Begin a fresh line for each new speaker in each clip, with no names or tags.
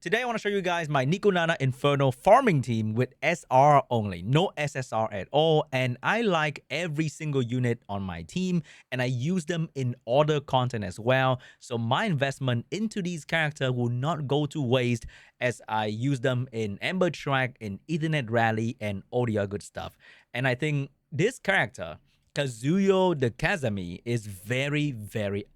Today I want to show you guys my NICONANA Inferno farming team with SR only, no SSR at all, and I like every single unit on my team and I use them in other content as well, so my investment into these characters will not go to waste as I use them in Ember Track, in Ethernet Rally, and all the other good stuff. And I think this character, Kazuyo the Kazami, is very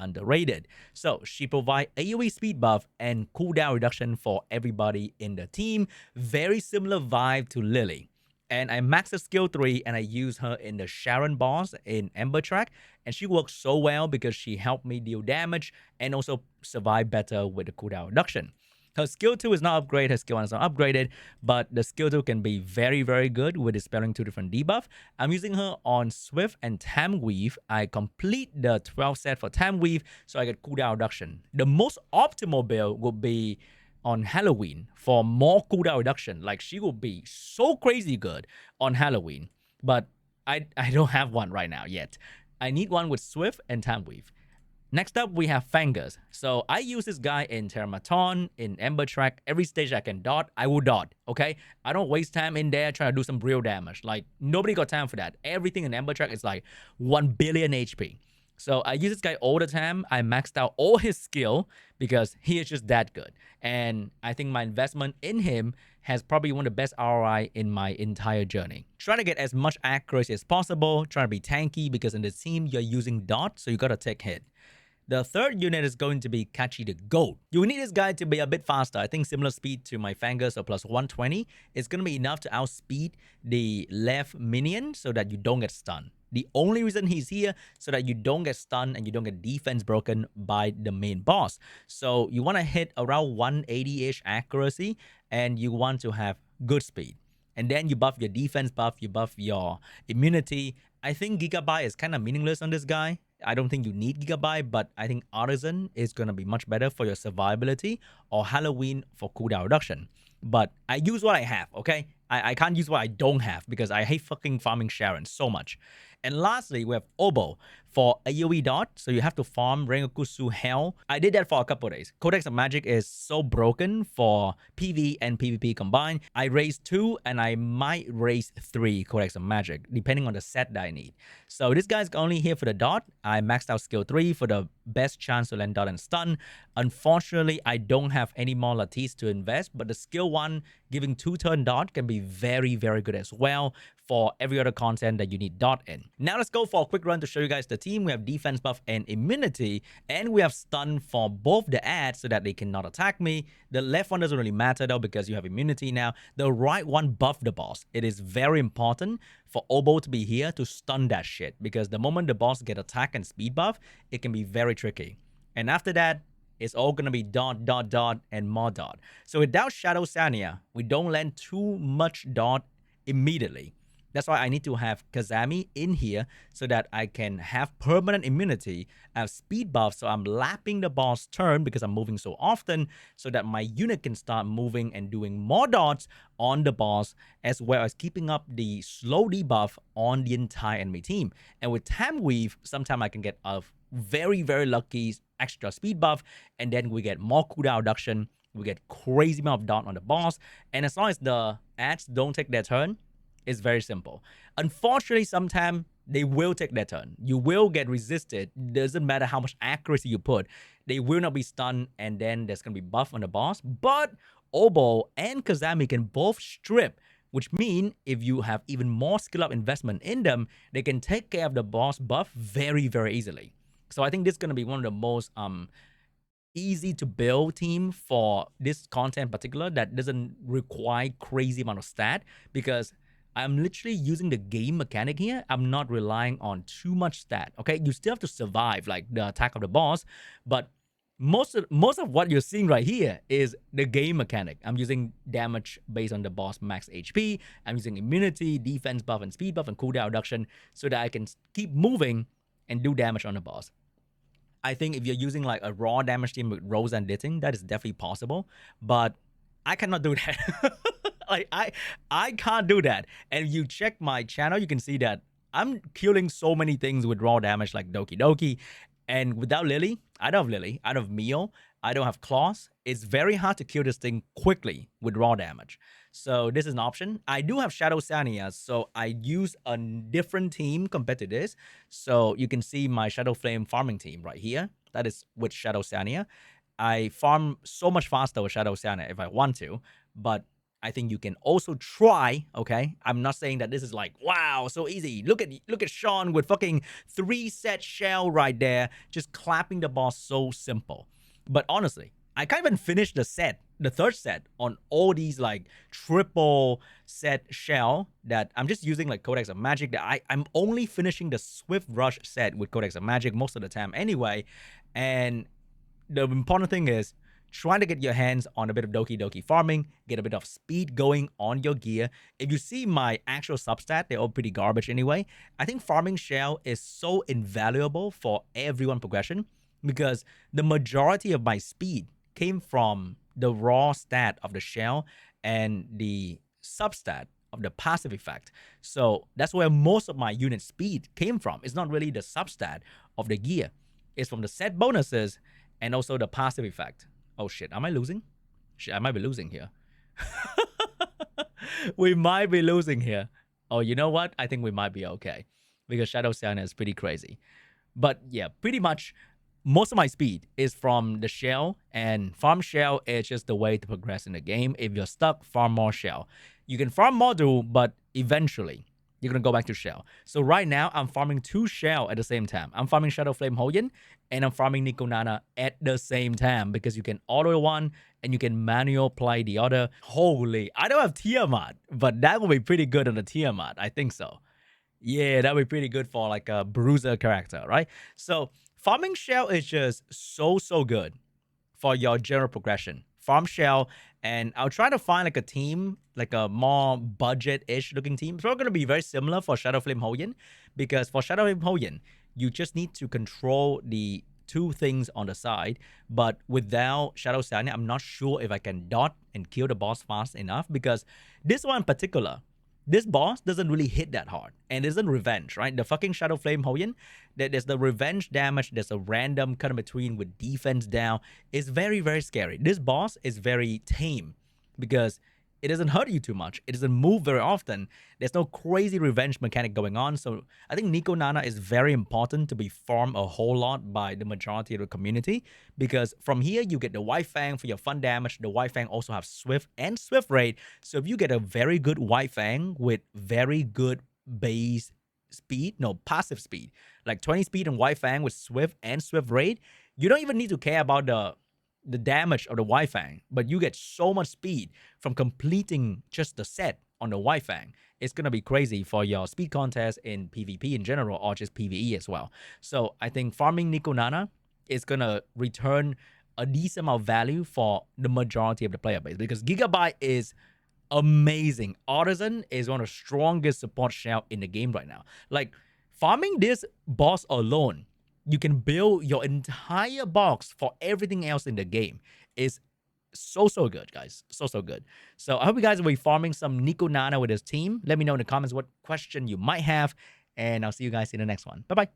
underrated. So she provides AoE speed buff and cooldown reduction for everybody in the team. Very similar vibe to Lily. And I maxed her skill 3 and I use her in the Sharon boss in Ember Track. And she works so well because she helped me deal damage and also survive better with the cooldown reduction. Her skill 2 is not upgraded, her skill 1 is not upgraded, but the skill 2 can be very good with dispelling 2 different debuff. I'm using her on Swift and Tam Weave. I complete the 12 set for Tam Weave, so I get cooldown reduction. The most optimal build would be on Halloween for more cooldown reduction. Like, she will be so crazy good on Halloween, but I don't have one right now yet. I need one with Swift and Tam Weave. Next up, we have Fangus. So I use this guy in Terramaton, in Ember Track. Every stage I can dot, I will dot, okay? I don't waste time in there trying to do some real damage. Like, nobody got time for that. Everything in Ember Track is like 1 billion HP. So I use this guy all the time. I maxed out all his skill because he is just that good. And I think my investment in him has probably one of the best ROI in my entire journey. Trying to get as much accuracy as possible, trying to be tanky because in the team you're using dot, so you gotta take hit. The third unit is going to be Cachi the Guard. You need this guy to be a bit faster. I think similar speed to my Fangus or plus 120 is going to be enough to outspeed the left minion so that you don't get stunned. The only reason he's here so that you don't get stunned and you don't get defense broken by the main boss. So you want to hit around 180-ish accuracy and you want to have good speed. And then you buff your defense buff, you buff your immunity. I think Gigabyte is kind of meaningless on this guy. I don't think you need Gigabyte, but I think Artisan is going to be much better for your survivability, or Halloween for cooldown reduction. But I use what I have, okay? I can't use what I don't have because I hate fucking farming Sharon so much. And lastly, we have Obol for AoE dot, so you have to farm Rengokusu Hell. I did that for a couple of days. Codex of Magic is so broken for PV and PvP combined. I raised 2 and I might raise 3 Codex of Magic, depending on the set that I need. So this guy's only here for the dot. I maxed out skill 3 for the best chance to land dot and stun. Unfortunately, I don't have any more Lattice to invest, but the skill 1 giving 2-turn dot can be very good as well for every other content that you need dot in. Now let's go for a quick run to show you guys the team. We have defense buff and immunity, and we have stun for both the ads so that they cannot attack me. The left one doesn't really matter though because you have immunity now. The right one buff the boss. It is very important for Obol to be here to stun that shit because the moment the boss get attack and speed buff, it can be very tricky. And after that, it's all going to be dot, and more dot. So without Shadow Sania, we don't land too much dot immediately. That's why I need to have Kazami in here so that I can have permanent immunity. I have speed buff, so I'm lapping the boss turn because I'm moving so often so that my unit can start moving and doing more dots on the boss, as well as keeping up the slow debuff on the entire enemy team. And with Tam Weave, sometimes I can get a very lucky extra speed buff, and then we get more cooldown reduction. We get crazy amount of dot on the boss, and as long as the ads don't take their turn, it's very simple. Unfortunately, sometimes they will take their turn. You will get resisted. Doesn't matter how much accuracy you put. They will not be stunned, and then there's going to be buff on the boss. But Obol and Kazami can both strip, which means if you have even more skill up investment in them, they can take care of the boss buff very easily. So I think this is going to be one of the most easy to build team for this content in particular that doesn't require crazy amount of stat, because I'm literally using the game mechanic here. I'm not relying on too much stat, okay? You still have to survive, like the attack of the boss, but most of what you're seeing right here is the game mechanic. I'm using damage based on the boss max HP. I'm using immunity, defense buff, and speed buff, and cooldown reduction so that I can keep moving and do damage on the boss. I think if you're using like a raw damage team with Rose and Ditting, that is definitely possible, but I cannot do that. Like, I can't do that. And if you check my channel, you can see that I'm killing so many things with raw damage like Doki Doki. And without Lily, I don't have Lily, I don't have Mio, I don't have claws. It's very hard to kill this thing quickly with raw damage. So this is an option. I do have Shadow Sania, so I use a different team compared to this. So you can see my Shadow Flame farming team right here. That is with Shadow Sania. I farm so much faster with Shadow Sania if I want to, but I think you can also try, okay? I'm not saying that this is like, wow, so easy. Look at Sean with fucking 3-set shell right there, just clapping the boss so simple. But honestly, I can't even finish the set, the third set on all these like triple set shell that I'm just using like Codex of Magic that I'm only finishing the Swift Rush set with Codex of Magic most of the time anyway. And the important thing is trying to get your hands on a bit of Doki Doki farming, get a bit of speed going on your gear. If you see my actual substat, they're all pretty garbage anyway. I think farming shell is so invaluable for everyone progression because the majority of my speed came from the raw stat of the shell and the substat of the passive effect. So that's where most of my unit speed came from. It's not really the substat of the gear. It's from the set bonuses and also the passive effect. Oh shit, am I losing? Shit, I might be losing here. We might be losing here. Oh, you know what? I think we might be okay. Because Shadow Sania is pretty crazy. But yeah, pretty much most of my speed is from the shell, and farm shell is just the way to progress in the game. If you're stuck, farm more shell. You can farm module, but eventually you're gonna go back to shell. So right now, I'm farming 2 shell at the same time. I'm farming Shadow Flame Hoyin, and I'm farming NICONANA at the same time because you can auto one and you can manual play the other. Holy, I don't have Tiamat, but that will be pretty good on the Tiamat. I think so. Yeah, that would be pretty good for like a bruiser character, right? So farming shell is just so good for your general progression. Farm shell, and I'll try to find like a team, like a more budget-ish looking team. It's probably going to be very similar for Shadow Flame Hoyin, because for Shadow Flame Hoyin, you just need to control the 2 things on the side. But without Shadow Sania, I'm not sure if I can dot and kill the boss fast enough, because this one in particular, this boss doesn't really hit that hard, and isn't revenge, right? The fucking Shadow Flame Hoyin, there's the revenge damage, there's a random cut in between with defense down. It's very scary. This boss is very tame because it doesn't hurt you too much. It doesn't move very often. There's no crazy revenge mechanic going on. So I think NICONANA is very important to be farmed a whole lot by the majority of the community, because from here you get the White Fang for your fun damage. The White Fang also have Swift and Swift Raid. So if you get a very good White Fang with very good base speed, no, passive speed, like 20 speed and White Fang with Swift and Swift Raid, you don't even need to care about the damage of the White Fang, but you get so much speed from completing just the set on the White Fang. It's going to be crazy for your speed contest in PvP in general, or just PvE as well. So I think farming NICONANA is going to return a decent amount of value for the majority of the player base, because Gigabyte is amazing. Artisan is one of the strongest support shell in the game right now. Like, farming this boss alone, you can build your entire box for everything else in the game. Is so good, guys. So good. So I hope you guys will be farming some NICONANA with his team. Let me know in the comments what question you might have, and I'll see you guys in the next one. Bye-bye.